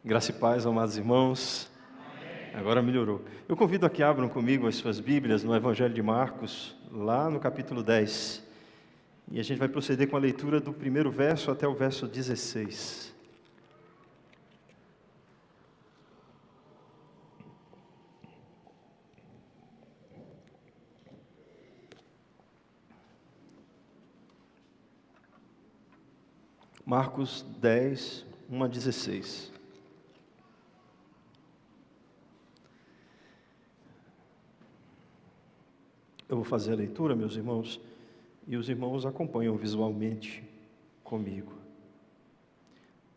Graça e paz, amados irmãos. Agora melhorou. Eu convido a que abram comigo as suas Bíblias no Evangelho de Marcos, lá no capítulo 10. E a gente vai proceder com a leitura do primeiro verso até o verso 16. Marcos 10, 1 a 16. Eu vou fazer a leitura, meus irmãos, e os irmãos acompanham visualmente comigo.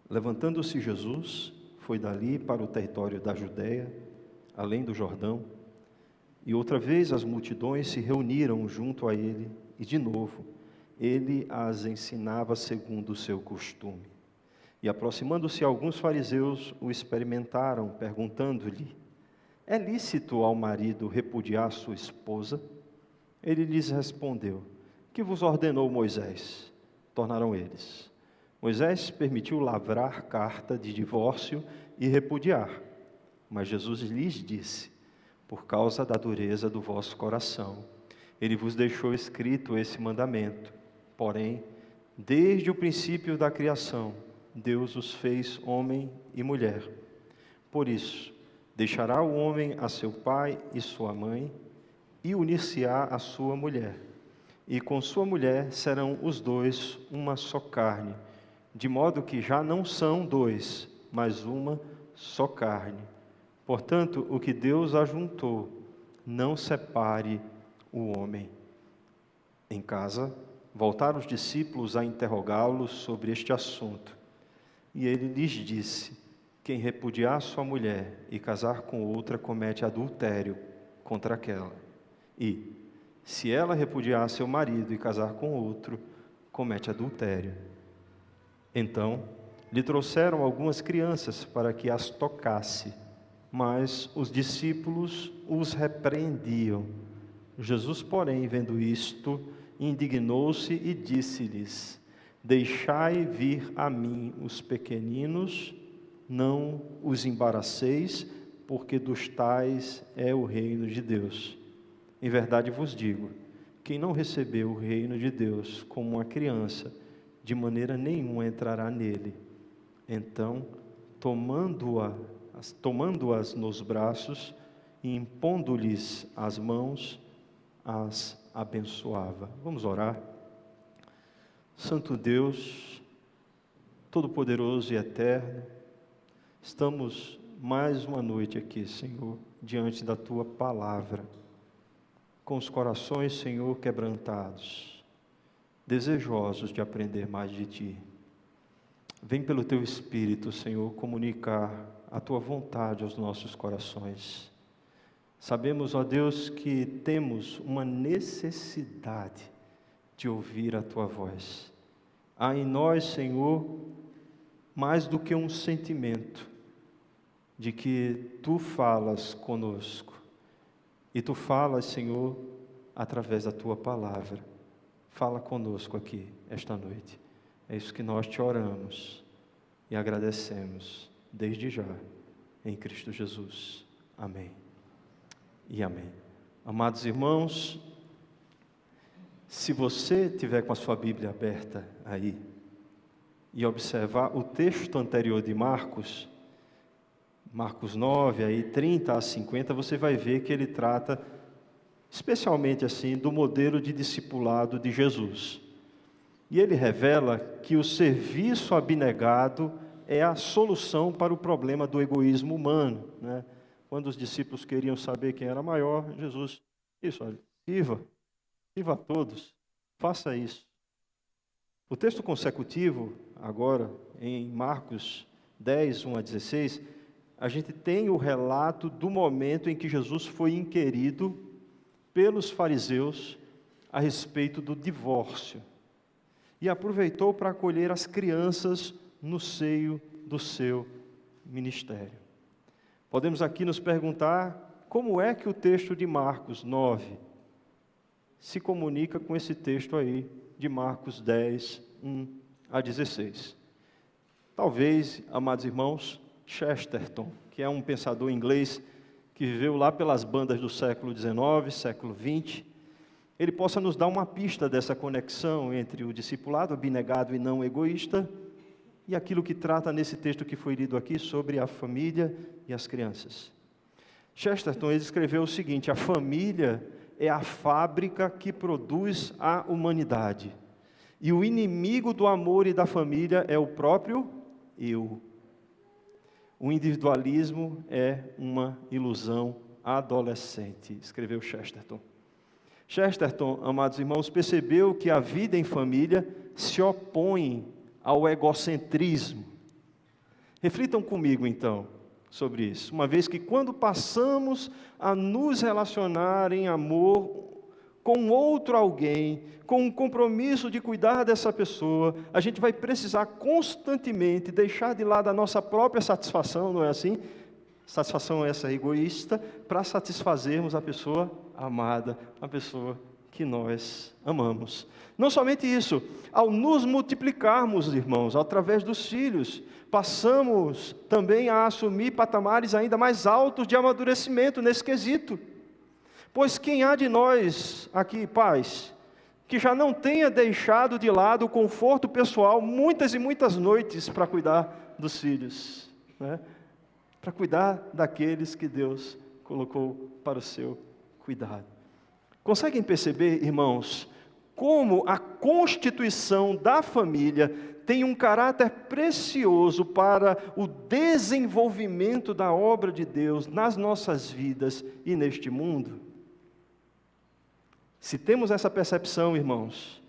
Levantando-se Jesus, foi dali para o território da Judéia, além do Jordão, e outra vez as multidões se reuniram junto a ele, e de novo, ele as ensinava segundo o seu costume. E aproximando-se alguns fariseus, o experimentaram, perguntando-lhe: é lícito ao marido repudiar sua esposa? Ele lhes respondeu: que vos ordenou Moisés? Tornaram eles: Moisés permitiu lavrar carta de divórcio e repudiar. Mas Jesus lhes disse: por causa da dureza do vosso coração, ele vos deixou escrito esse mandamento. Porém, desde o princípio da criação, Deus os fez homem e mulher. Por isso, deixará o homem a seu pai e sua mãe, e unir-se-á à sua mulher, e com sua mulher serão os dois uma só carne, de modo que já não são dois, mas uma só carne. Portanto, o que Deus ajuntou, não separe o homem. Em casa, voltaram os discípulos a interrogá-lo sobre este assunto, e ele lhes disse: quem repudiar sua mulher e casar com outra comete adultério contra aquela. E, se ela repudiar seu marido e casar com outro, comete adultério. Então, lhe trouxeram algumas crianças para que as tocasse, mas os discípulos os repreendiam. Jesus, porém, vendo isto, indignou-se e disse-lhes: deixai vir a mim os pequeninos, não os embaraceis, porque dos tais é o reino de Deus. Em verdade vos digo, quem não recebeu o reino de Deus como uma criança, de maneira nenhuma entrará nele. Então, tomando-as nos braços e impondo-lhes as mãos, as abençoava. Vamos orar. Santo Deus, Todo-Poderoso e Eterno, estamos mais uma noite aqui, Senhor, diante da Tua Palavra, com os corações, Senhor, quebrantados, desejosos de aprender mais de Ti. Vem pelo Teu Espírito, Senhor, comunicar a Tua vontade aos nossos corações. Sabemos, ó Deus, que temos uma necessidade de ouvir a Tua voz. Há em nós, Senhor, mais do que um sentimento de que Tu falas conosco. E Tu falas, Senhor, através da Tua palavra. Fala conosco aqui, esta noite. É isso que nós Te oramos e agradecemos, desde já, em Cristo Jesus. Amém e amém. Amados irmãos, se você tiver com a sua Bíblia aberta aí, e observar o texto anterior de Marcos 9, aí 30 a 50, você vai ver que ele trata, especialmente assim, do modelo de discipulado de Jesus. E ele revela que o serviço abnegado é a solução para o problema do egoísmo humano, né? Quando os discípulos queriam saber quem era maior, Jesus disse: olha, sirva a todos, faça isso. O texto consecutivo, agora, em Marcos 10, 1 a 16, a gente tem o relato do momento em que Jesus foi inquirido pelos fariseus a respeito do divórcio. E aproveitou para acolher as crianças no seio do seu ministério. Podemos aqui nos perguntar como é que o texto de Marcos 9 se comunica com esse texto aí de Marcos 10, 1 a 16. Talvez, amados irmãos, Chesterton, que é um pensador inglês que viveu lá pelas bandas do século XIX, século XX, ele possa nos dar uma pista dessa conexão entre o discipulado abnegado e não egoísta e aquilo que trata nesse texto que foi lido aqui sobre a família e as crianças. Chesterton ele escreveu o seguinte: a família é a fábrica que produz a humanidade, e o inimigo do amor e da família é o próprio eu. O individualismo é uma ilusão adolescente, escreveu Chesterton. Chesterton, amados irmãos, percebeu que a vida em família se opõe ao egocentrismo. Reflitam comigo, então, sobre isso, uma vez que quando passamos a nos relacionar em amor com outro alguém, com um compromisso de cuidar dessa pessoa, a gente vai precisar constantemente deixar de lado a nossa própria satisfação, não é assim? Satisfação essa egoísta, para satisfazermos a pessoa amada, a pessoa que nós amamos. Não somente isso, ao nos multiplicarmos, irmãos, através dos filhos, passamos também a assumir patamares ainda mais altos de amadurecimento nesse quesito. Pois quem há de nós aqui, pais, que já não tenha deixado de lado o conforto pessoal muitas e muitas noites para cuidar dos filhos, né? Para cuidar daqueles que Deus colocou para o seu cuidado. Conseguem perceber, irmãos, como a constituição da família tem um caráter precioso para o desenvolvimento da obra de Deus nas nossas vidas e neste mundo? Se temos essa percepção, irmãos,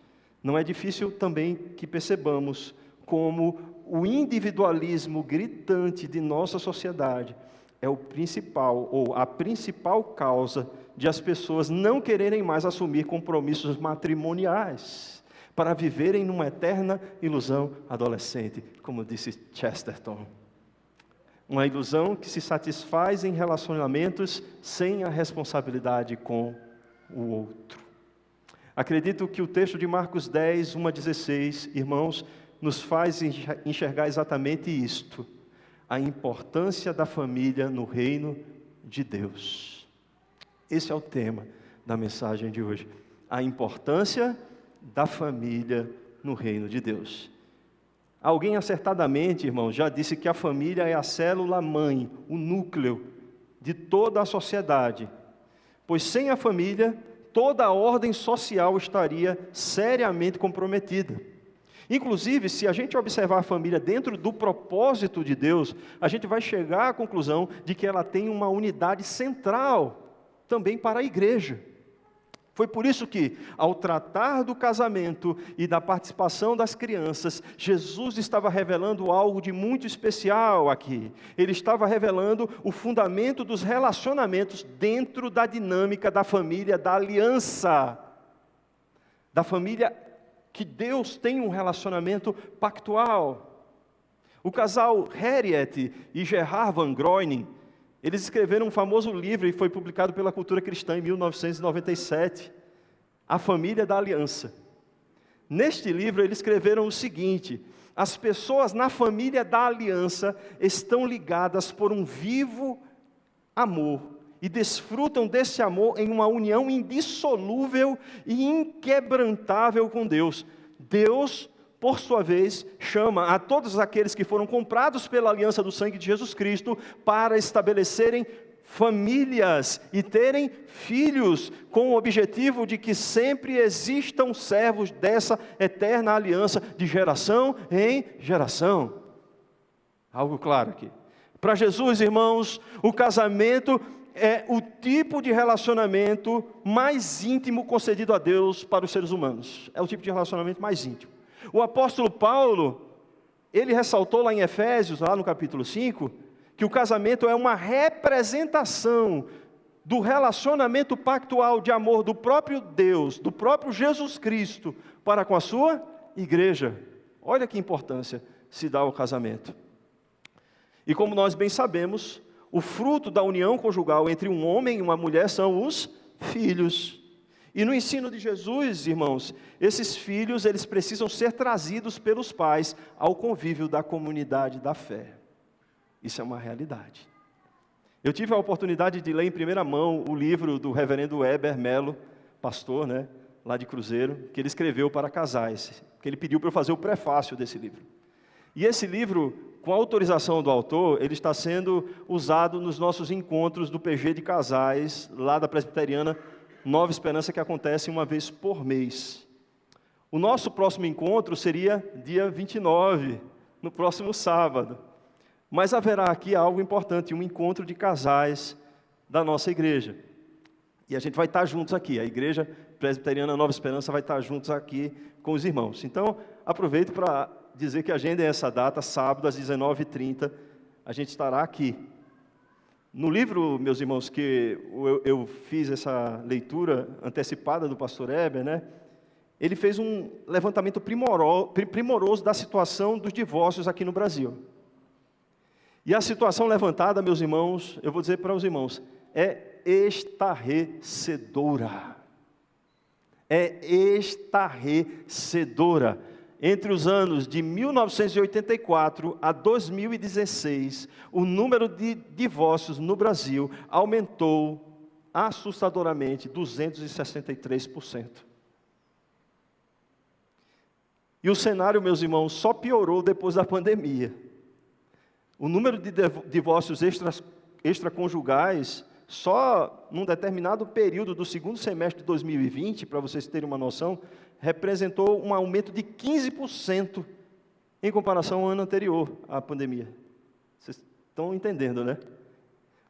não é difícil também que percebamos como o individualismo gritante de nossa sociedade é o principal, ou a principal causa de as pessoas não quererem mais assumir compromissos matrimoniais, para viverem numa eterna ilusão adolescente, como disse Chesterton. Uma ilusão que se satisfaz em relacionamentos sem a responsabilidade com o outro. Acredito que o texto de Marcos 10, 1 a 16, irmãos, nos faz enxergar exatamente isto, a importância da família no reino de Deus. Esse é o tema da mensagem de hoje, a importância da família no reino de Deus. Alguém acertadamente, irmãos, já disse que a família é a célula-mãe, o núcleo de toda a sociedade, pois sem a família, toda a ordem social estaria seriamente comprometida. Inclusive, se a gente observar a família dentro do propósito de Deus, a gente vai chegar à conclusão de que ela tem uma unidade central também para a igreja. Foi por isso que, ao tratar do casamento e da participação das crianças, Jesus estava revelando algo de muito especial aqui. Ele estava revelando o fundamento dos relacionamentos dentro da dinâmica da família, da aliança, da família que Deus tem um relacionamento pactual. O casal Harriet e Gerard Van Groening, eles escreveram um famoso livro e foi publicado pela Cultura Cristã em 1997, A Família da Aliança. Neste livro eles escreveram o seguinte: as pessoas na família da aliança estão ligadas por um vivo amor e desfrutam desse amor em uma união indissolúvel e inquebrantável com Deus. Deus, por sua vez, chama a todos aqueles que foram comprados pela aliança do sangue de Jesus Cristo para estabelecerem famílias e terem filhos, com o objetivo de que sempre existam servos dessa eterna aliança de geração em geração. Algo claro aqui. Para Jesus, irmãos, o casamento é o tipo de relacionamento mais íntimo concedido a Deus para os seres humanos. É o tipo de relacionamento mais íntimo. O apóstolo Paulo, ele ressaltou lá em Efésios, lá no capítulo 5, que o casamento é uma representação do relacionamento pactual de amor do próprio Deus, do próprio Jesus Cristo, para com a sua igreja. Olha que importância se dá ao casamento. E como nós bem sabemos, o fruto da união conjugal entre um homem e uma mulher são os filhos. E no ensino de Jesus, irmãos, esses filhos, eles precisam ser trazidos pelos pais ao convívio da comunidade da fé. Isso é uma realidade. Eu tive a oportunidade de ler em primeira mão o livro do reverendo Weber Melo, pastor, né, lá de Cruzeiro, que ele escreveu para casais, que ele pediu para eu fazer o prefácio desse livro. E esse livro, com a autorização do autor, ele está sendo usado nos nossos encontros do PG de casais, lá da Presbiteriana Nova Esperança, que acontece uma vez por mês. O nosso próximo encontro seria dia 29, no próximo sábado. Mas haverá aqui algo importante, um encontro de casais da nossa igreja. E a gente vai estar juntos aqui, a Igreja Presbiteriana Nova Esperança vai estar juntos aqui com os irmãos. Então, aproveito para dizer que agendem essa data, sábado às 19h30, a gente estará aqui. No livro, meus irmãos, que eu fiz essa leitura antecipada do pastor Heber, né? Ele fez um levantamento primoroso da situação dos divórcios aqui no Brasil. E a situação levantada, meus irmãos, eu vou dizer para os irmãos, é estarrecedora. É estarrecedora. Entre os anos de 1984 a 2016, o número de divórcios no Brasil aumentou assustadoramente 263%. E o cenário, meus irmãos, só piorou depois da pandemia. O número de divórcios extraconjugais, só num determinado período do segundo semestre de 2020, para vocês terem uma noção, representou um aumento de 15% em comparação ao ano anterior à pandemia. Vocês estão entendendo, né?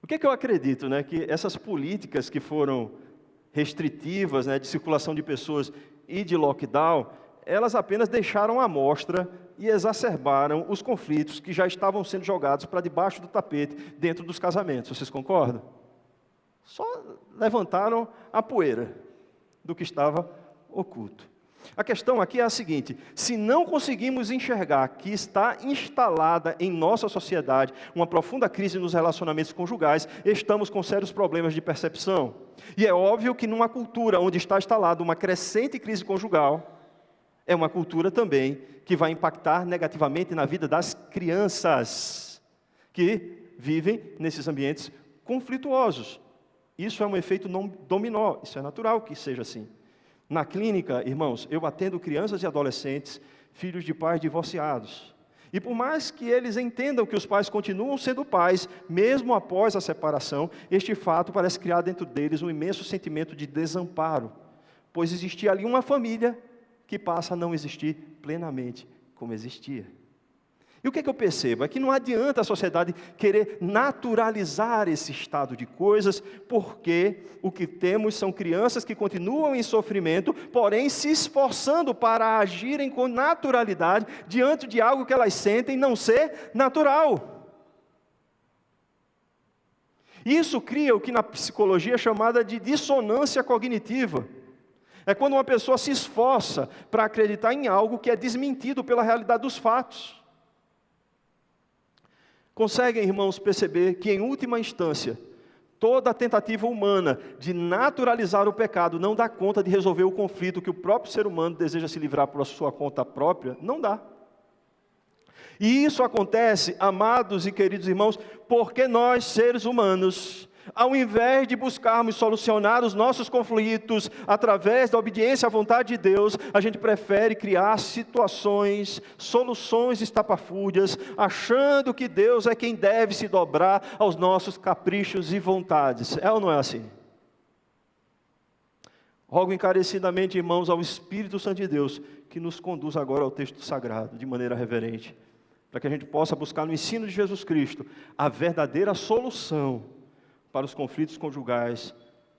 O que é que eu acredito, né? Que essas políticas que foram restritivas, né, de circulação de pessoas e de lockdown, elas apenas deixaram à mostra e exacerbaram os conflitos que já estavam sendo jogados para debaixo do tapete dentro dos casamentos. Vocês concordam? Só levantaram a poeira do que estava oculto. A questão aqui é a seguinte: se não conseguimos enxergar que está instalada em nossa sociedade uma profunda crise nos relacionamentos conjugais, estamos com sérios problemas de percepção. E é óbvio que numa cultura onde está instalada uma crescente crise conjugal, é uma cultura também que vai impactar negativamente na vida das crianças que vivem nesses ambientes conflituosos. Isso é um efeito dominó, isso é natural que seja assim. Na clínica, irmãos, eu atendo crianças e adolescentes, filhos de pais divorciados. E por mais que eles entendam que os pais continuam sendo pais, mesmo após a separação, este fato parece criar dentro deles um imenso sentimento de desamparo, pois existia ali uma família que passa a não existir plenamente como existia. E o que é que eu percebo? É que não adianta a sociedade querer naturalizar esse estado de coisas, porque o que temos são crianças que continuam em sofrimento, porém se esforçando para agirem com naturalidade diante de algo que elas sentem não ser natural. Isso cria o que na psicologia é chamada de dissonância cognitiva. É quando uma pessoa se esforça para acreditar em algo que é desmentido pela realidade dos fatos. Conseguem, irmãos, perceber que, em última instância, toda a tentativa humana de naturalizar o pecado não dá conta de resolver o conflito que o próprio ser humano deseja se livrar por sua conta própria? Não dá. E isso acontece, amados e queridos irmãos, porque nós, seres humanos, ao invés de buscarmos solucionar os nossos conflitos através da obediência à vontade de Deus, a gente prefere criar situações, soluções estapafúrdias, achando que Deus é quem deve se dobrar aos nossos caprichos e vontades. É ou não é assim? Rogo encarecidamente, irmãos, ao Espírito Santo de Deus, que nos conduz agora ao texto sagrado, de maneira reverente, para que a gente possa buscar no ensino de Jesus Cristo a verdadeira solução para os conflitos conjugais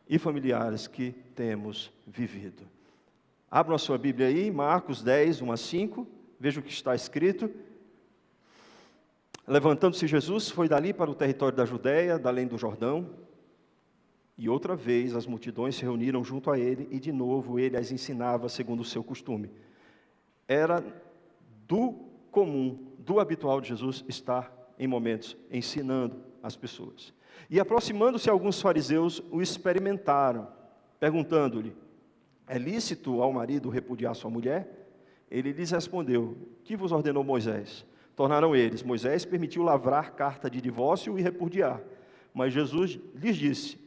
e familiares que temos vivido. Abram a sua Bíblia aí, Marcos 10, 1 a 5, veja o que está escrito. Levantando-se Jesus, foi dali para o território da Judéia, da além do Jordão, e outra vez as multidões se reuniram junto a ele, e de novo ele as ensinava segundo o seu costume. Era do comum, do habitual de Jesus estar em momentos ensinando as pessoas. E aproximando-se alguns fariseus, o experimentaram, perguntando-lhe: é lícito ao marido repudiar sua mulher? Ele lhes respondeu: que vos ordenou Moisés? Tornaram eles: Moisés permitiu lavrar carta de divórcio e repudiar. Mas Jesus lhes disse: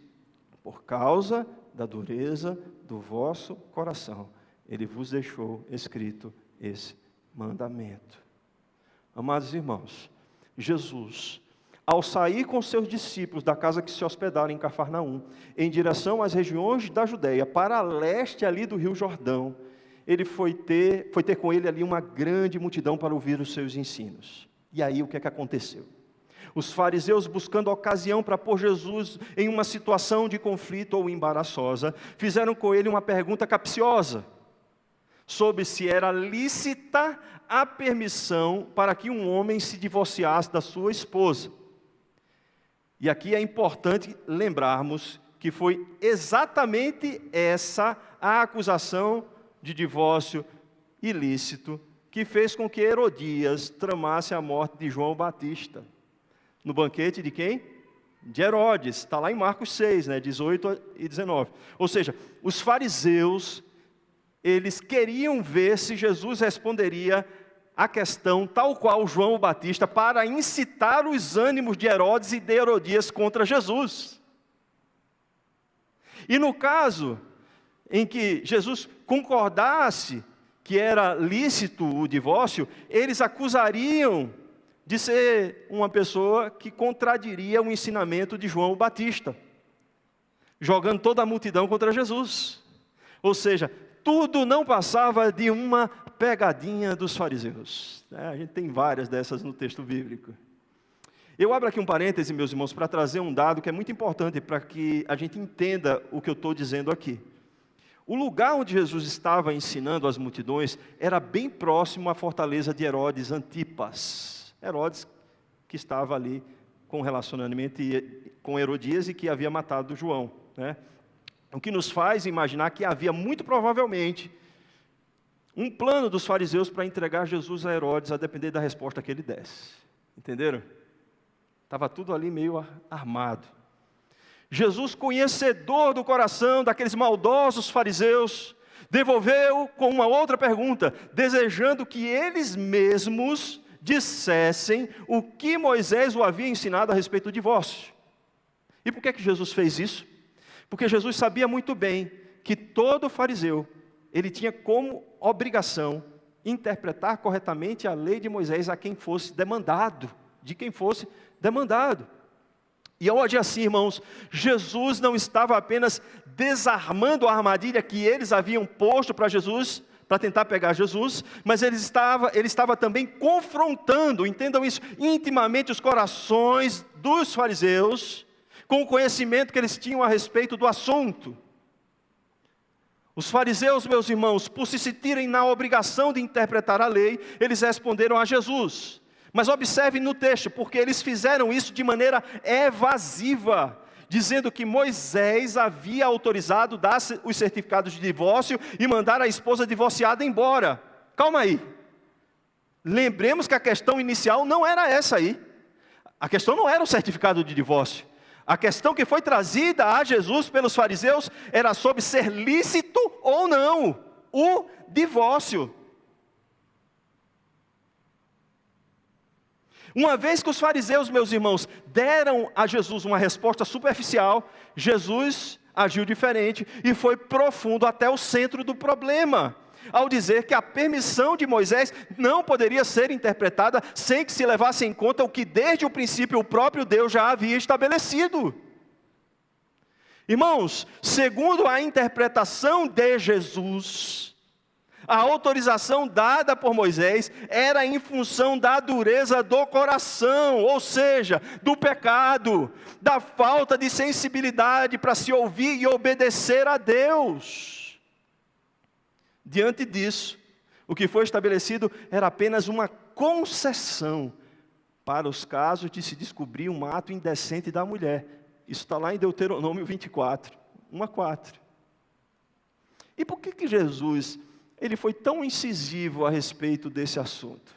por causa da dureza do vosso coração, ele vos deixou escrito esse mandamento. Amados irmãos, Jesus, ao sair com seus discípulos da casa que se hospedaram em Cafarnaum, em direção às regiões da Judéia, para leste ali do Rio Jordão, ele foi ter com ele ali uma grande multidão para ouvir os seus ensinos. E aí o que é que aconteceu? Os fariseus, buscando ocasião para pôr Jesus em uma situação de conflito ou embaraçosa, fizeram com ele uma pergunta capciosa, sobre se era lícita a permissão para que um homem se divorciasse da sua esposa. E aqui é importante lembrarmos que foi exatamente essa a acusação de divórcio ilícito que fez com que Herodias tramasse a morte de João Batista. No banquete de quem? De Herodes. Está lá em Marcos 6, 18 e 19. Ou seja, os fariseus, eles queriam ver se Jesus responderia a questão tal qual João Batista, para incitar os ânimos de Herodes e de Herodias contra Jesus. E no caso em que Jesus concordasse que era lícito o divórcio, eles acusariam de ser uma pessoa que contradiria o ensinamento de João Batista, jogando toda a multidão contra Jesus. Ou seja, tudo não passava de uma pegadinha dos fariseus. A gente tem várias dessas no texto bíblico. Eu abro aqui um parêntese, meus irmãos, para trazer um dado que é muito importante para que a gente entenda o que eu estou dizendo aqui. O lugar onde Jesus estava ensinando as multidões era bem próximo à fortaleza de Herodes Antipas. Herodes, que estava ali com relacionamento com Herodias e que havia matado João, O que nos faz imaginar que havia muito provavelmente um plano dos fariseus para entregar Jesus a Herodes, a depender da resposta que ele desse. Entenderam? Estava tudo ali meio armado. Jesus, conhecedor do coração daqueles maldosos fariseus, devolveu com uma outra pergunta, desejando que eles mesmos dissessem o que Moisés o havia ensinado a respeito do divórcio. E por que Jesus fez isso? Porque Jesus sabia muito bem que todo fariseu, ele tinha como obrigação interpretar corretamente a lei de Moisés a quem fosse demandado, de quem fosse demandado. E hoje assim, irmãos, Jesus não estava apenas desarmando a armadilha que eles haviam posto para Jesus, para tentar pegar Jesus, mas ele estava também confrontando, entendam isso, intimamente os corações dos fariseus, com o conhecimento que eles tinham a respeito do assunto. Os fariseus, meus irmãos, por se sentirem na obrigação de interpretar a lei, eles responderam a Jesus. Mas observe no texto, porque eles fizeram isso de maneira evasiva, dizendo que Moisés havia autorizado dar os certificados de divórcio e mandar a esposa divorciada embora. Calma aí. Lembremos que a questão inicial não era essa aí. A questão não era o certificado de divórcio. A questão que foi trazida a Jesus pelos fariseus era sobre ser lícito ou não o divórcio. Uma vez que os fariseus, meus irmãos, deram a Jesus uma resposta superficial, Jesus agiu diferente e foi profundo até o centro do problema, ao dizer que a permissão de Moisés não poderia ser interpretada sem que se levasse em conta o que desde o princípio o próprio Deus já havia estabelecido. Irmãos, segundo a interpretação de Jesus, a autorização dada por Moisés era em função da dureza do coração, ou seja, do pecado, da falta de sensibilidade para se ouvir e obedecer a Deus. Diante disso, o que foi estabelecido era apenas uma concessão para os casos de se descobrir um ato indecente da mulher. Isso está lá em Deuteronômio 24, 1-4. E por que Jesus ele foi tão incisivo a respeito desse assunto?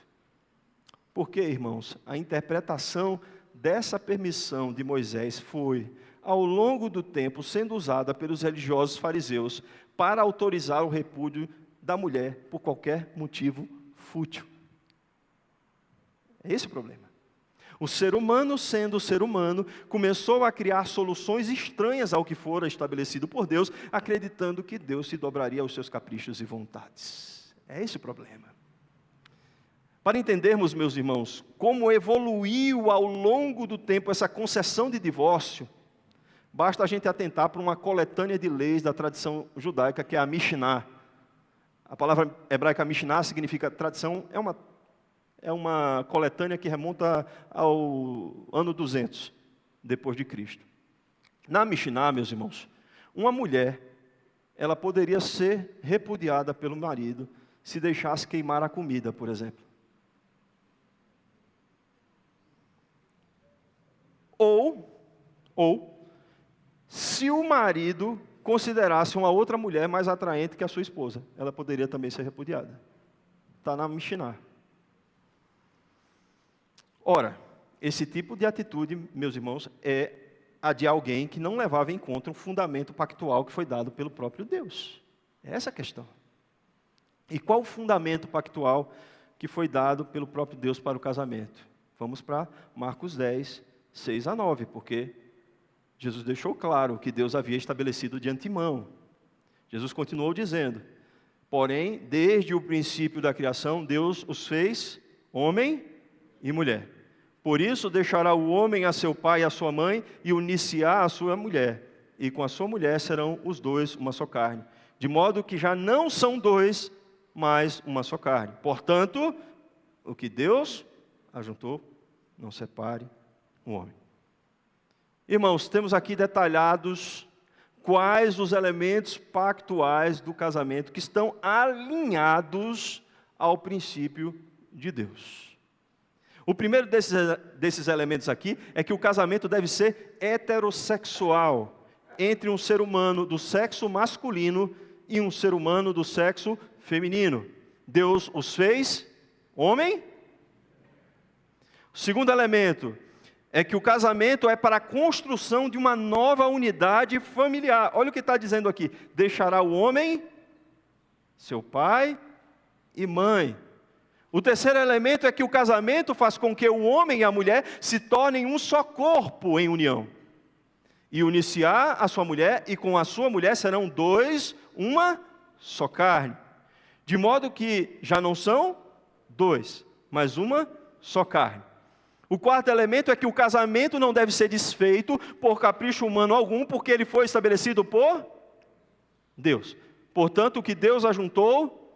Porque, irmãos, a interpretação dessa permissão de Moisés foi, ao longo do tempo, sendo usada pelos religiosos fariseus para autorizar o repúdio da mulher por qualquer motivo fútil. É esse o problema. O ser humano, sendo ser humano, começou a criar soluções estranhas ao que fora estabelecido por Deus, acreditando que Deus se dobraria aos seus caprichos e vontades. É esse o problema. Para entendermos, meus irmãos, como evoluiu ao longo do tempo essa concessão de divórcio, basta a gente atentar para uma coletânea de leis da tradição judaica, que é a Mishnah. A palavra hebraica Mishnah significa tradição, é uma coletânea que remonta ao ano 200, depois de Cristo. Na Mishnah, meus irmãos, uma mulher, ela poderia ser repudiada pelo marido se deixasse queimar a comida, por exemplo. Ou, se o marido considerasse uma outra mulher mais atraente que a sua esposa, ela poderia também ser repudiada. Está na Mishnah. Ora, esse tipo de atitude, meus irmãos, é a de alguém que não levava em conta um fundamento pactual que foi dado pelo próprio Deus. É essa a questão. E qual o fundamento pactual que foi dado pelo próprio Deus para o casamento? Vamos para Marcos 10, 6 a 9, porque Jesus deixou claro que Deus havia estabelecido de antemão. Jesus continuou dizendo: porém, desde o princípio da criação, Deus os fez homem e mulher. Por isso deixará o homem a seu pai e a sua mãe e unir-se-á a sua mulher, e com a sua mulher serão os dois uma só carne. De modo que já não são dois, mas uma só carne. Portanto, o que Deus ajuntou, não separe o homem. Irmãos, temos aqui detalhados quais os elementos pactuais do casamento que estão alinhados ao princípio de Deus. O primeiro desses elementos aqui é que o casamento deve ser heterossexual, entre um ser humano do sexo masculino e um ser humano do sexo feminino. Deus os fez homem. O segundo elemento é que o casamento é para a construção de uma nova unidade familiar. Olha o que está dizendo aqui: deixará o homem, seu pai e mãe. O terceiro elemento é que o casamento faz com que o homem e a mulher se tornem um só corpo em união. E unir-se-á a sua mulher, e com a sua mulher serão dois, uma só carne. De modo que já não são dois, mas uma só carne. O quarto elemento é que o casamento não deve ser desfeito por capricho humano algum, porque ele foi estabelecido por Deus. Portanto, o que Deus ajuntou,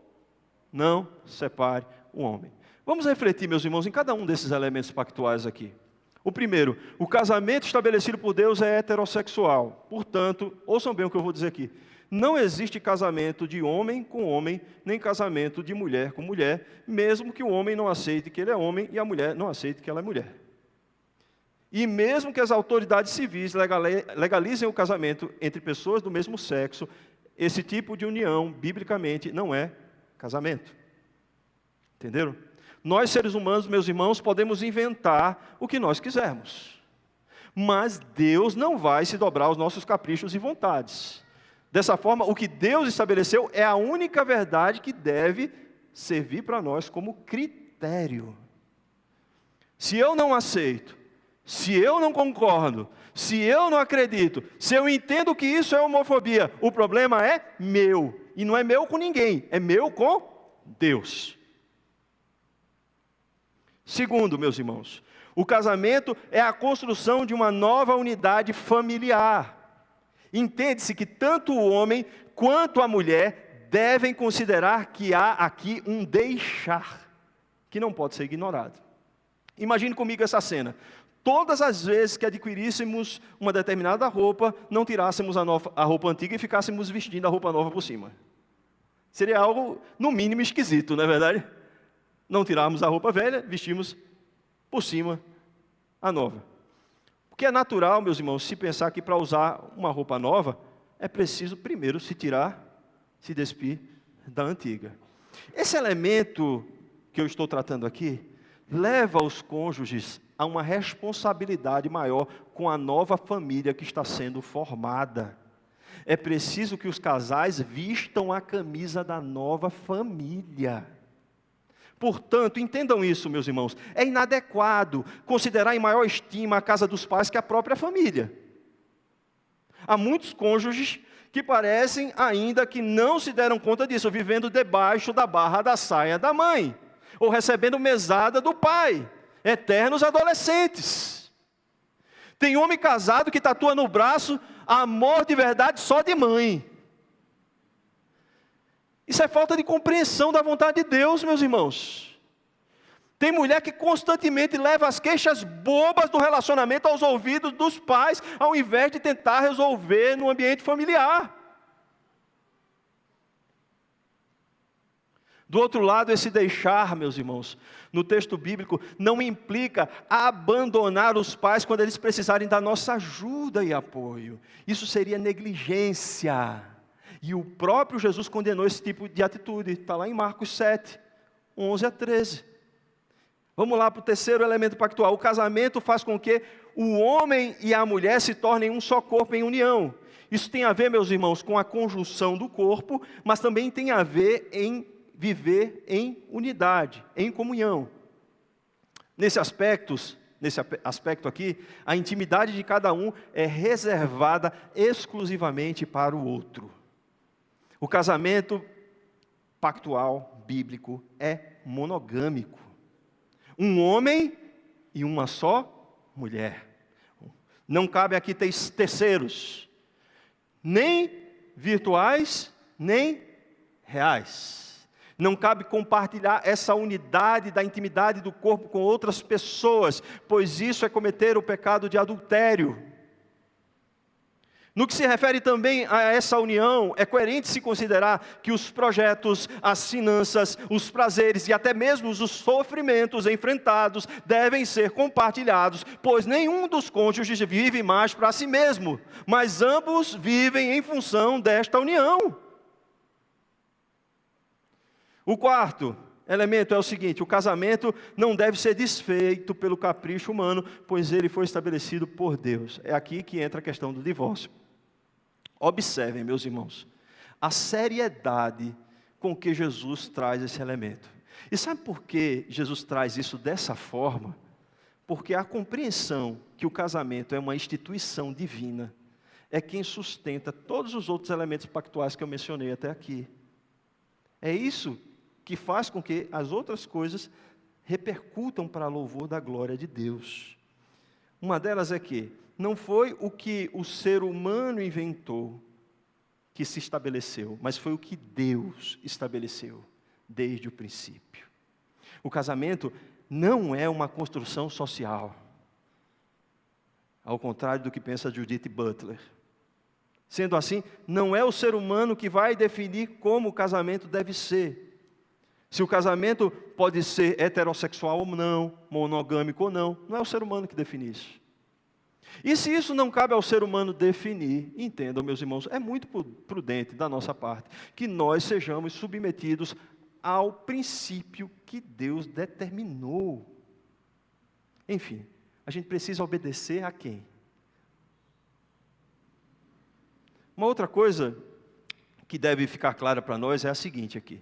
não separe o homem. Vamos refletir, meus irmãos, em cada um desses elementos pactuais aqui. O primeiro, o casamento estabelecido por Deus é heterossexual. Portanto, ouçam bem o que eu vou dizer aqui. Não existe casamento de homem com homem, nem casamento de mulher com mulher, mesmo que o homem não aceite que ele é homem e a mulher não aceite que ela é mulher. E mesmo que as autoridades civis legalizem o casamento entre pessoas do mesmo sexo, esse tipo de união, biblicamente, não é casamento. Entenderam? Nós, seres humanos, meus irmãos, podemos inventar o que nós quisermos, mas Deus não vai se dobrar aos nossos caprichos e vontades. Dessa forma, o que Deus estabeleceu é a única verdade que deve servir para nós como critério. Se eu não aceito, se eu não concordo, se eu não acredito, se eu entendo que isso é homofobia, o problema é meu. E não é meu com ninguém, é meu com Deus. Segundo, meus irmãos, o casamento é a construção de uma nova unidade familiar. Entende-se que tanto o homem quanto a mulher devem considerar que há aqui um deixar, que não pode ser ignorado. Imagine comigo essa cena. Todas as vezes que adquiríssemos uma determinada roupa, não tirássemos a roupa antiga e ficássemos vestindo a roupa nova por cima. Seria algo, no mínimo, esquisito, não é verdade? Não tirarmos a roupa velha, vestimos por cima a nova. Porque é natural, meus irmãos, se pensar que para usar uma roupa nova, é preciso primeiro se despir da antiga. Esse elemento que eu estou tratando aqui, leva os cônjuges a uma responsabilidade maior com a nova família que está sendo formada. É preciso que os casais vistam a camisa da nova família. Portanto, entendam isso, meus irmãos, é inadequado considerar em maior estima a casa dos pais que a própria família. Há muitos cônjuges que parecem ainda que não se deram conta disso, vivendo debaixo da barra da saia da mãe, ou recebendo mesada do pai, eternos adolescentes. Tem homem casado que tatua no braço amor de verdade só de mãe. Isso é falta de compreensão da vontade de Deus, meus irmãos. Tem mulher que constantemente leva as queixas bobas do relacionamento aos ouvidos dos pais, ao invés de tentar resolver no ambiente familiar. Do outro lado, esse deixar, meus irmãos, no texto bíblico, não implica abandonar os pais quando eles precisarem da nossa ajuda e apoio. Isso seria negligência. E o próprio Jesus condenou esse tipo de atitude. Está lá em Marcos 7, 11 a 13. Vamos lá para o terceiro elemento pactual. O casamento faz com que o homem e a mulher se tornem um só corpo em união. Isso tem a ver, meus irmãos, com a conjunção do corpo, mas também tem a ver em viver em unidade, em comunhão. Nesse aspecto aqui, a intimidade de cada um é reservada exclusivamente para o outro. O casamento pactual, bíblico, é monogâmico. Um homem e uma só mulher. Não cabe aqui terceiros, nem virtuais, nem reais. Não cabe compartilhar essa unidade da intimidade do corpo com outras pessoas, pois isso é cometer o pecado de adultério. No que se refere também a essa união, é coerente se considerar que os projetos, as finanças, os prazeres e até mesmo os sofrimentos enfrentados devem ser compartilhados, pois nenhum dos cônjuges vive mais para si mesmo, mas ambos vivem em função desta união. O quarto elemento é o seguinte: o casamento não deve ser desfeito pelo capricho humano, pois ele foi estabelecido por Deus. É aqui que entra a questão do divórcio. Observem, meus irmãos, a seriedade com que Jesus traz esse elemento. E sabe por que Jesus traz isso dessa forma? Porque a compreensão que o casamento é uma instituição divina é quem sustenta todos os outros elementos pactuais que eu mencionei até aqui. É isso que faz com que as outras coisas repercutam para louvor da glória de Deus. Uma delas é que não foi o que o ser humano inventou que se estabeleceu, mas foi o que Deus estabeleceu desde o princípio. O casamento não é uma construção social, ao contrário do que pensa Judith Butler. Sendo assim, não é o ser humano que vai definir como o casamento deve ser. Se o casamento pode ser heterossexual ou não, monogâmico ou não, não é o ser humano que define isso. E se isso não cabe ao ser humano definir, entendam, meus irmãos, é muito prudente da nossa parte que nós sejamos submetidos ao princípio que Deus determinou. Enfim, a gente precisa obedecer a quem? Uma outra coisa que deve ficar clara para nós é a seguinte aqui: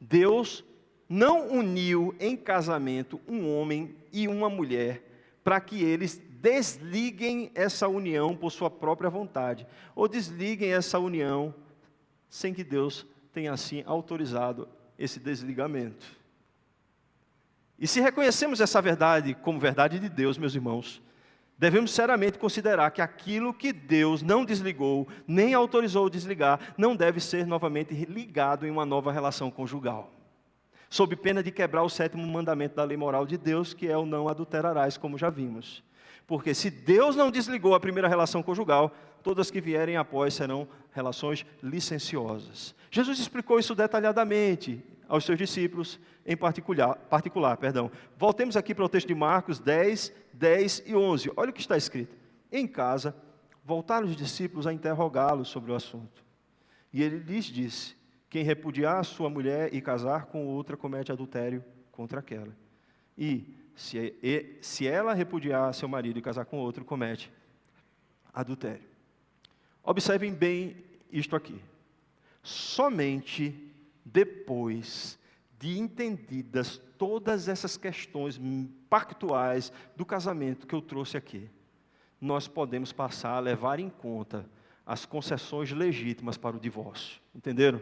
Deus não uniu em casamento um homem e uma mulher para que eles desliguem essa união por sua própria vontade, ou desliguem essa união sem que Deus tenha assim autorizado esse desligamento. E se reconhecemos essa verdade como verdade de Deus, meus irmãos, devemos seriamente considerar que aquilo que Deus não desligou, nem autorizou desligar, não deve ser novamente ligado em uma nova relação conjugal, sob pena de quebrar o 7º mandamento da lei moral de Deus, que é o não adulterarás, como já vimos. Porque se Deus não desligou a primeira relação conjugal, todas que vierem após serão relações licenciosas. Jesus explicou isso detalhadamente aos seus discípulos, em particular. Voltemos aqui para o texto de Marcos 10, 10 e 11. Olha o que está escrito. Em casa, voltaram os discípulos a interrogá-lo sobre o assunto. E ele lhes disse: quem repudiar a sua mulher e casar com outra comete adultério contra aquela. E se ela repudiar seu marido e casar com outro, comete adultério. Observem bem isto aqui. Somente depois de entendidas todas essas questões pactuais do casamento que eu trouxe aqui, nós podemos passar a levar em conta as concessões legítimas para o divórcio. Entenderam?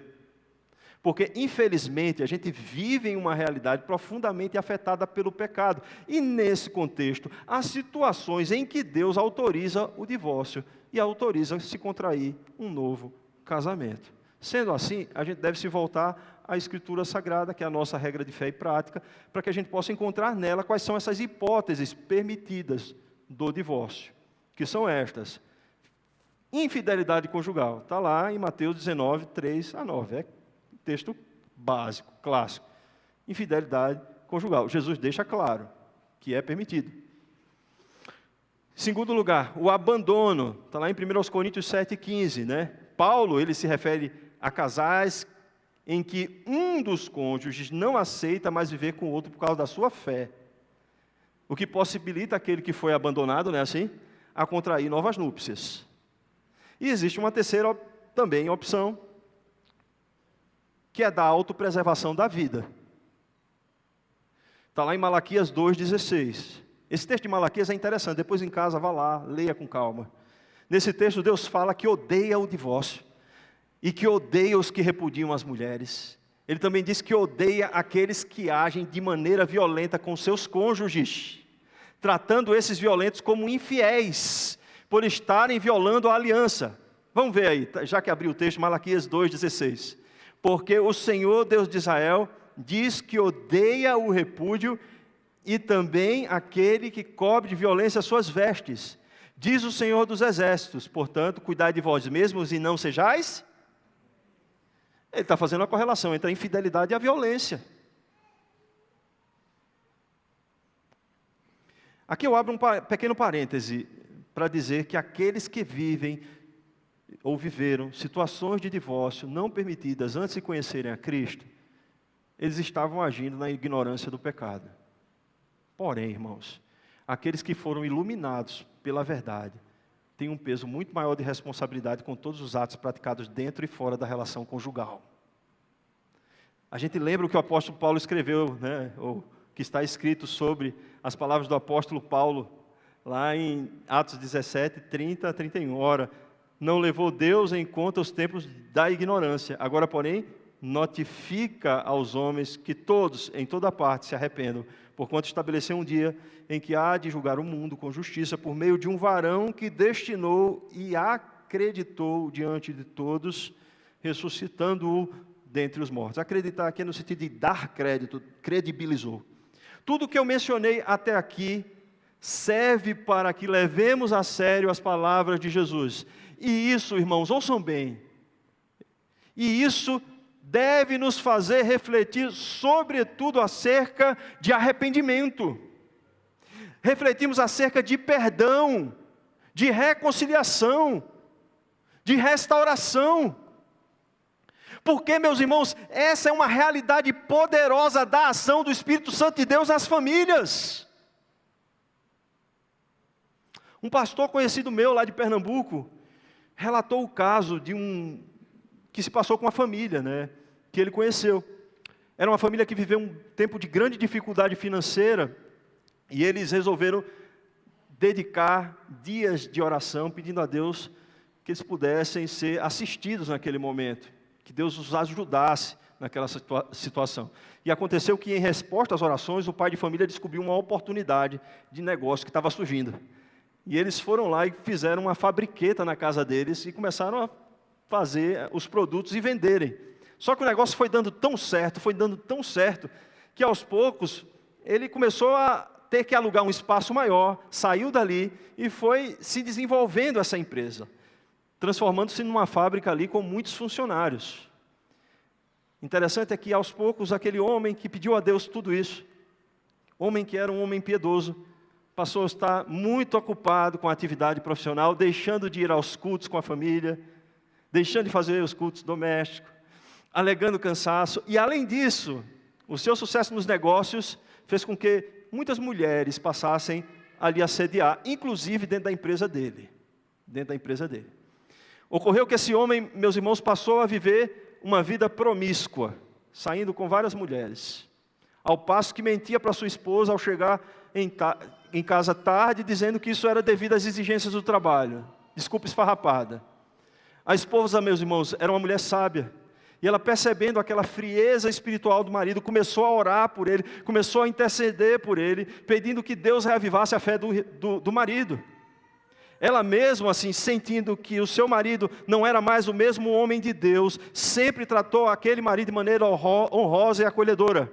Porque, infelizmente, a gente vive em uma realidade profundamente afetada pelo pecado. E, nesse contexto, há situações em que Deus autoriza o divórcio e autoriza se contrair um novo casamento. Sendo assim, a gente deve se voltar à Escritura Sagrada, que é a nossa regra de fé e prática, para que a gente possa encontrar nela quais são essas hipóteses permitidas do divórcio, que são estas. Infidelidade conjugal, está lá em Mateus 19, 3 a 9, é texto básico, clássico. Infidelidade conjugal. Jesus deixa claro que é permitido. Em segundo lugar, o abandono. Está lá em 1 Coríntios 7,15, né? Paulo, ele se refere a casais em que um dos cônjuges não aceita mais viver com o outro por causa da sua fé. O que possibilita aquele que foi abandonado, né, assim, a contrair novas núpcias. E existe uma terceira também opção, que é da autopreservação da vida. Está lá em Malaquias 2,16. Esse texto de Malaquias é interessante, depois em casa vá lá, leia com calma. Nesse texto Deus fala que odeia o divórcio, e que odeia os que repudiam as mulheres. Ele também diz que odeia aqueles que agem de maneira violenta com seus cônjuges, tratando esses violentos como infiéis, por estarem violando a aliança. Vamos ver aí, já que abriu o texto, Malaquias 2,16. Porque o Senhor, Deus de Israel, diz que odeia o repúdio e também aquele que cobre de violência as suas vestes. Diz o Senhor dos Exércitos, portanto, cuidai de vós mesmos e não sejais. Ele está fazendo uma correlação entre a infidelidade e a violência. Aqui eu abro um pequeno parêntese para dizer que aqueles que vivem ou viveram situações de divórcio não permitidas antes de conhecerem a Cristo, eles estavam agindo na ignorância do pecado. Porém, irmãos, aqueles que foram iluminados pela verdade têm um peso muito maior de responsabilidade com todos os atos praticados dentro e fora da relação conjugal. A gente lembra o que o apóstolo Paulo escreveu, né, ou que está escrito sobre as palavras do apóstolo Paulo, lá em Atos 17, 30 a 31. Ora, não levou Deus em conta os tempos da ignorância. Agora, porém, notifica aos homens que todos, em toda parte, se arrependam, porquanto estabeleceu um dia em que há de julgar o mundo com justiça por meio de um varão que destinou e acreditou diante de todos, ressuscitando-o dentre os mortos. Acreditar aqui é no sentido de dar crédito, credibilizou. Tudo o que eu mencionei até aqui serve para que levemos a sério as palavras de Jesus. E isso, irmãos, ouçam bem, e isso deve nos fazer refletir, sobretudo, acerca de arrependimento. Refletimos acerca de perdão, de reconciliação, de restauração. Porque, meus irmãos, essa é uma realidade poderosa da ação do Espírito Santo de Deus nas famílias. Um pastor conhecido meu lá de Pernambuco relatou o caso de que se passou com uma família, né, que ele conheceu. Era uma família que viveu um tempo de grande dificuldade financeira e eles resolveram dedicar dias de oração, pedindo a Deus que eles pudessem ser assistidos naquele momento, que Deus os ajudasse naquela situação. E aconteceu que, em resposta às orações, o pai de família descobriu uma oportunidade de negócio que estava surgindo. E eles foram lá e fizeram uma fabriqueta na casa deles e começaram a fazer os produtos e venderem. Só que o negócio foi dando tão certo, que aos poucos ele começou a ter que alugar um espaço maior, saiu dali e foi se desenvolvendo essa empresa, transformando-se numa fábrica ali com muitos funcionários. Interessante é que aos poucos aquele homem que pediu a Deus tudo isso, homem que era um homem piedoso, passou a estar muito ocupado com a atividade profissional, deixando de ir aos cultos com a família, deixando de fazer os cultos domésticos, alegando cansaço. E, além disso, o seu sucesso nos negócios fez com que muitas mulheres passassem ali a sediar, inclusive dentro da empresa dele. Ocorreu que esse homem, meus irmãos, passou a viver uma vida promíscua, saindo com várias mulheres, ao passo que mentia para sua esposa ao chegar em casa tarde, dizendo que isso era devido às exigências do trabalho. Desculpa, esfarrapada. A esposa, meus irmãos, era uma mulher sábia, e ela, percebendo aquela frieza espiritual do marido, começou a orar por ele, começou a interceder por ele, pedindo que Deus reavivasse a fé do marido. Ela mesmo, assim, sentindo que o seu marido não era mais o mesmo homem de Deus, sempre tratou aquele marido de maneira honrosa e acolhedora.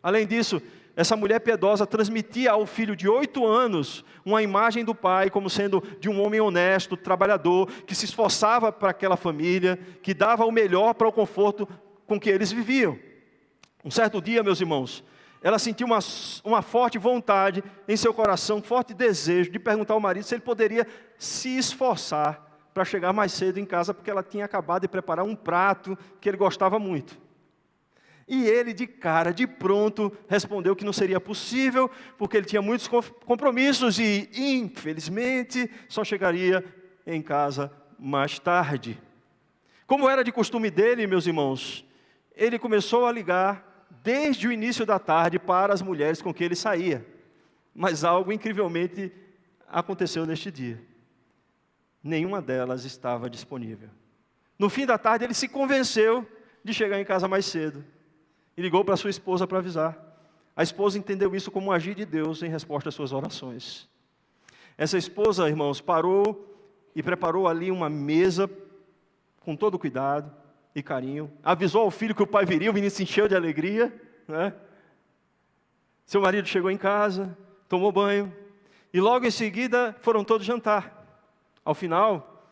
Além disso, essa mulher piedosa transmitia ao filho de 8 anos uma imagem do pai como sendo de um homem honesto, trabalhador, que se esforçava para aquela família, que dava o melhor para o conforto com que eles viviam. Um certo dia, meus irmãos, ela sentiu uma forte vontade em seu coração, um forte desejo de perguntar ao marido se ele poderia se esforçar para chegar mais cedo em casa, porque ela tinha acabado de preparar um prato que ele gostava muito. E ele, de cara, de pronto, respondeu que não seria possível, porque ele tinha muitos compromissos e, infelizmente, só chegaria em casa mais tarde. Como era de costume dele, meus irmãos, ele começou a ligar desde o início da tarde para as mulheres com quem ele saía. Mas algo incrivelmente aconteceu neste dia. Nenhuma delas estava disponível. No fim da tarde, ele se convenceu de chegar em casa mais cedo. E ligou para sua esposa para avisar. A esposa entendeu isso como um agir de Deus em resposta às suas orações. Essa esposa, irmãos, parou e preparou ali uma mesa com todo cuidado e carinho. Avisou ao filho que o pai viria, o menino se encheu de alegria, né? Seu marido chegou em casa, tomou banho, e logo em seguida foram todos jantar. Ao final,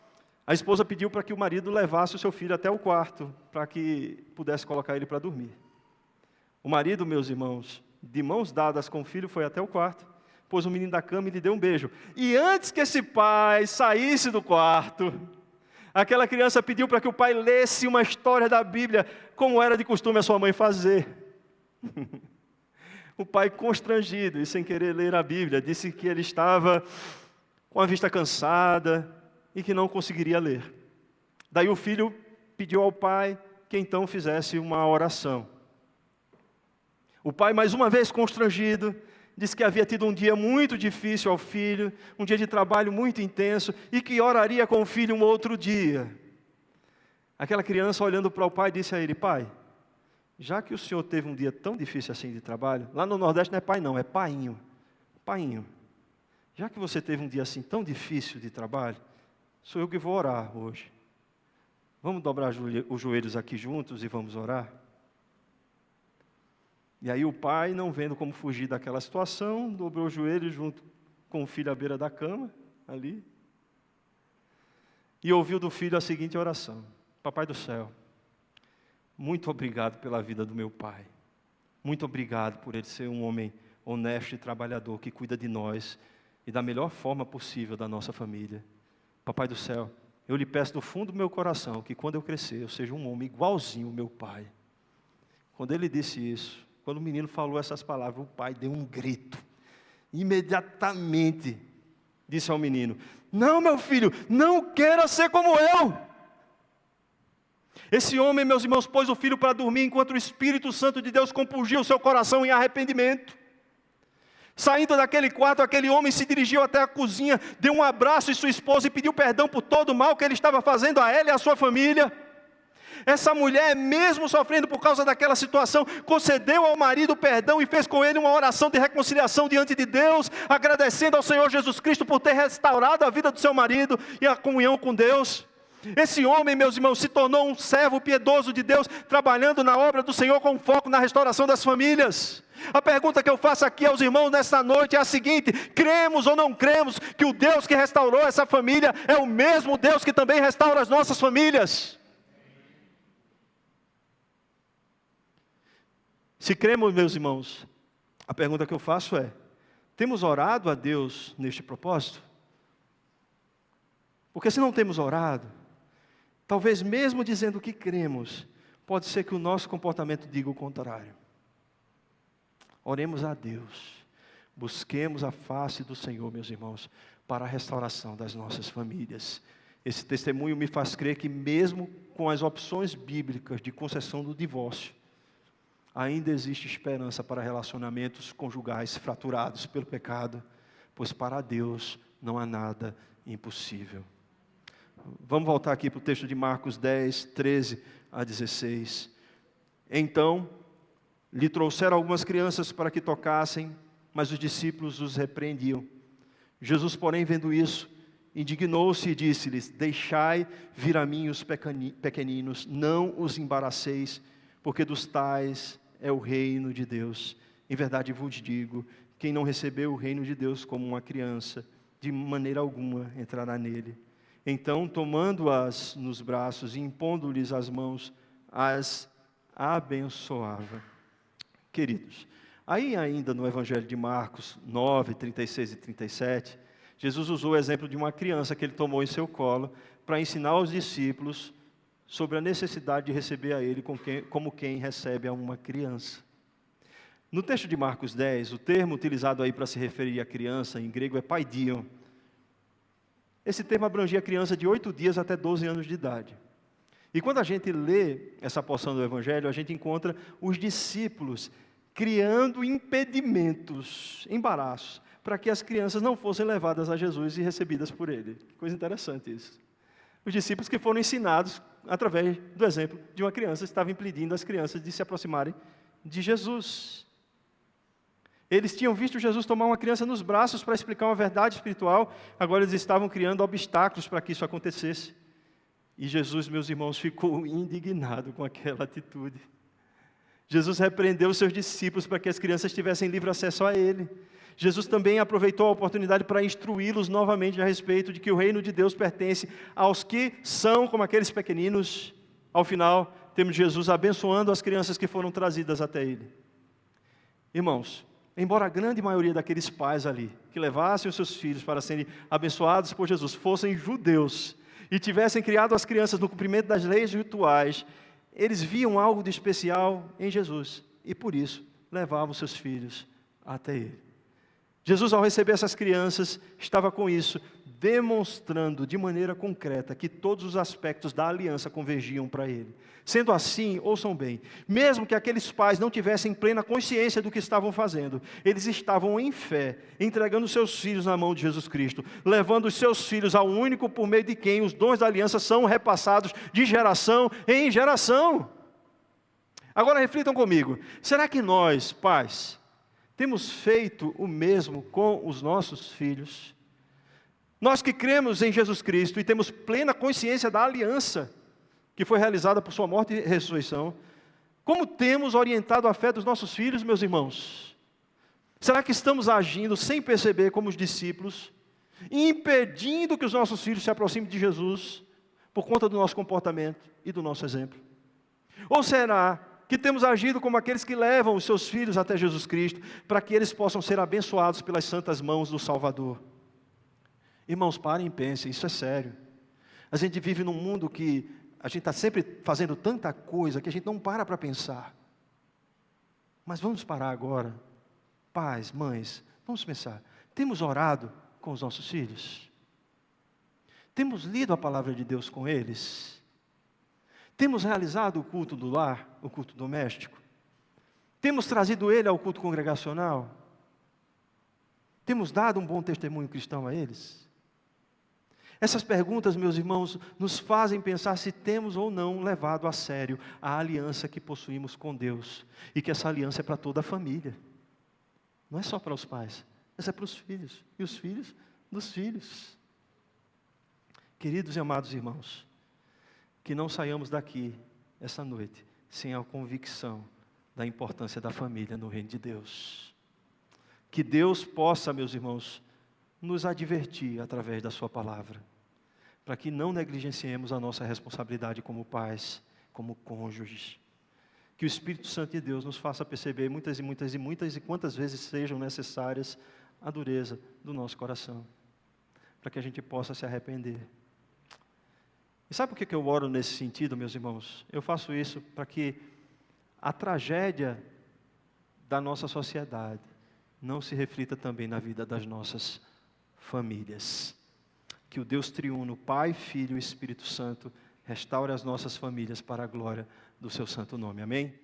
a esposa pediu para que o marido levasse o seu filho até o quarto, para que pudesse colocar ele para dormir. O marido, meus irmãos, de mãos dadas com o filho, foi até o quarto, pôs o menino da cama e lhe deu um beijo. E antes que esse pai saísse do quarto, aquela criança pediu para que o pai lesse uma história da Bíblia, como era de costume a sua mãe fazer. O pai, constrangido e sem querer ler a Bíblia, disse que ele estava com a vista cansada e que não conseguiria ler. Daí o filho pediu ao pai que então fizesse uma oração. O pai, mais uma vez constrangido, disse que havia tido um dia muito difícil ao filho, um dia de trabalho muito intenso, e que oraria com o filho um outro dia. Aquela criança, olhando para o pai, disse a ele: pai, já que o senhor teve um dia tão difícil assim de trabalho, lá no Nordeste não é pai não, é painho. Painho, já que você teve um dia assim tão difícil de trabalho, sou eu que vou orar hoje. Vamos dobrar os joelhos aqui juntos e vamos orar? E aí o pai, não vendo como fugir daquela situação, dobrou o joelho junto com o filho à beira da cama, ali, e ouviu do filho a seguinte oração: Papai do céu, muito obrigado pela vida do meu pai. Muito obrigado por ele ser um homem honesto e trabalhador, que cuida de nós e da melhor forma possível da nossa família. Papai do céu, eu lhe peço do fundo do meu coração que quando eu crescer, eu seja um homem igualzinho ao meu pai. Quando ele disse isso, quando o menino falou essas palavras, o pai deu um grito. Imediatamente disse ao menino: não, meu filho, não queira ser como eu. Esse homem, meus irmãos, pôs o filho para dormir, enquanto o Espírito Santo de Deus compungia o seu coração em arrependimento. Saindo daquele quarto, aquele homem se dirigiu até a cozinha, deu um abraço em sua esposa e pediu perdão por todo o mal que ele estava fazendo a ela e à sua família. Essa mulher, mesmo sofrendo por causa daquela situação, concedeu ao marido perdão e fez com ele uma oração de reconciliação diante de Deus, agradecendo ao Senhor Jesus Cristo por ter restaurado a vida do seu marido e a comunhão com Deus. Esse homem, meus irmãos, se tornou um servo piedoso de Deus, trabalhando na obra do Senhor com foco na restauração das famílias. A pergunta que eu faço aqui aos irmãos nesta noite é a seguinte: cremos ou não cremos que o Deus que restaurou essa família é o mesmo Deus que também restaura as nossas famílias? Se cremos, meus irmãos, a pergunta que eu faço é: temos orado a Deus neste propósito? Porque se não temos orado, talvez mesmo dizendo que cremos, pode ser que o nosso comportamento diga o contrário. Oremos a Deus, busquemos a face do Senhor, meus irmãos, para a restauração das nossas famílias. Esse testemunho me faz crer que mesmo com as opções bíblicas de concessão do divórcio, ainda existe esperança para relacionamentos conjugais fraturados pelo pecado, pois para Deus não há nada impossível. Vamos voltar aqui para o texto de Marcos 10, 13 a 16. Então, lhe trouxeram algumas crianças para que tocassem, mas os discípulos os repreendiam. Jesus, porém, vendo isso, indignou-se e disse-lhes: deixai vir a mim os pequeninos, não os embaraceis, porque dos tais é o reino de Deus. Em verdade vos digo, quem não recebeu o reino de Deus como uma criança, de maneira alguma entrará nele. Então, tomando-as nos braços e impondo-lhes as mãos, as abençoava. Queridos, aí ainda no Evangelho de Marcos 9, 36 e 37, Jesus usou o exemplo de uma criança que ele tomou em seu colo para ensinar aos discípulos sobre a necessidade de receber a ele como quem recebe a uma criança. No texto de Marcos 10, o termo utilizado aí para se referir à criança em grego é paidion. Esse termo abrangia a criança de 8 dias até 12 anos de idade. E quando a gente lê essa porção do Evangelho, a gente encontra os discípulos criando impedimentos, embaraços, para que as crianças não fossem levadas a Jesus e recebidas por ele. Coisa interessante isso. Os discípulos que foram ensinados através do exemplo de uma criança estavam impedindo as crianças de se aproximarem de Jesus. Eles tinham visto Jesus tomar uma criança nos braços para explicar uma verdade espiritual, agora eles estavam criando obstáculos para que isso acontecesse. E Jesus, meus irmãos, ficou indignado com aquela atitude. Jesus repreendeu os seus discípulos para que as crianças tivessem livre acesso a Ele. Jesus também aproveitou a oportunidade para instruí-los novamente a respeito de que o reino de Deus pertence aos que são como aqueles pequeninos. Ao final, temos Jesus abençoando as crianças que foram trazidas até Ele. Irmãos, embora a grande maioria daqueles pais ali, que levassem os seus filhos para serem abençoados por Jesus, fossem judeus, e tivessem criado as crianças no cumprimento das leis rituais, eles viam algo de especial em Jesus, e por isso levavam seus filhos até Ele. Jesus, ao receber essas crianças, estava com isso, demonstrando de maneira concreta que todos os aspectos da aliança convergiam para Ele. Sendo assim, ouçam bem, mesmo que aqueles pais não tivessem plena consciência do que estavam fazendo, eles estavam em fé, entregando seus filhos na mão de Jesus Cristo, levando os seus filhos ao único por meio de quem os dons da aliança são repassados de geração em geração. Agora reflitam comigo, será que nós, pais, temos feito o mesmo com os nossos filhos? Nós que cremos em Jesus Cristo e temos plena consciência da aliança que foi realizada por sua morte e ressurreição, como temos orientado a fé dos nossos filhos, meus irmãos? Será que estamos agindo sem perceber como os discípulos, impedindo que os nossos filhos se aproximem de Jesus por conta do nosso comportamento e do nosso exemplo? Ou será que temos agido como aqueles que levam os seus filhos até Jesus Cristo, para que eles possam ser abençoados pelas santas mãos do Salvador? Irmãos, parem e pensem, isso é sério. A gente vive num mundo que a gente está sempre fazendo tanta coisa que a gente não para pensar. Mas vamos parar agora. Pais, mães, vamos pensar. Temos orado com os nossos filhos? Temos lido a palavra de Deus com eles? Temos realizado o culto do lar, o culto doméstico? Temos trazido ele ao culto congregacional? Temos dado um bom testemunho cristão a eles? Essas perguntas, meus irmãos, nos fazem pensar se temos ou não levado a sério a aliança que possuímos com Deus. E que essa aliança é para toda a família. Não é só para os pais, mas é para os filhos. E os filhos dos filhos. Queridos e amados irmãos, que não saiamos daqui essa noite sem a convicção da importância da família no reino de Deus. Que Deus possa, meus irmãos, nos advertir através da sua palavra, para que não negligenciemos a nossa responsabilidade como pais, como cônjuges. Que o Espírito Santo de Deus nos faça perceber muitas e quantas vezes sejam necessárias a dureza do nosso coração, para que a gente possa se arrepender. E sabe por que eu oro nesse sentido, meus irmãos? Eu faço isso para que a tragédia da nossa sociedade não se reflita também na vida das nossas famílias. Que o Deus triuno, Pai, Filho e Espírito Santo, restaure as nossas famílias para a glória do seu santo nome. Amém?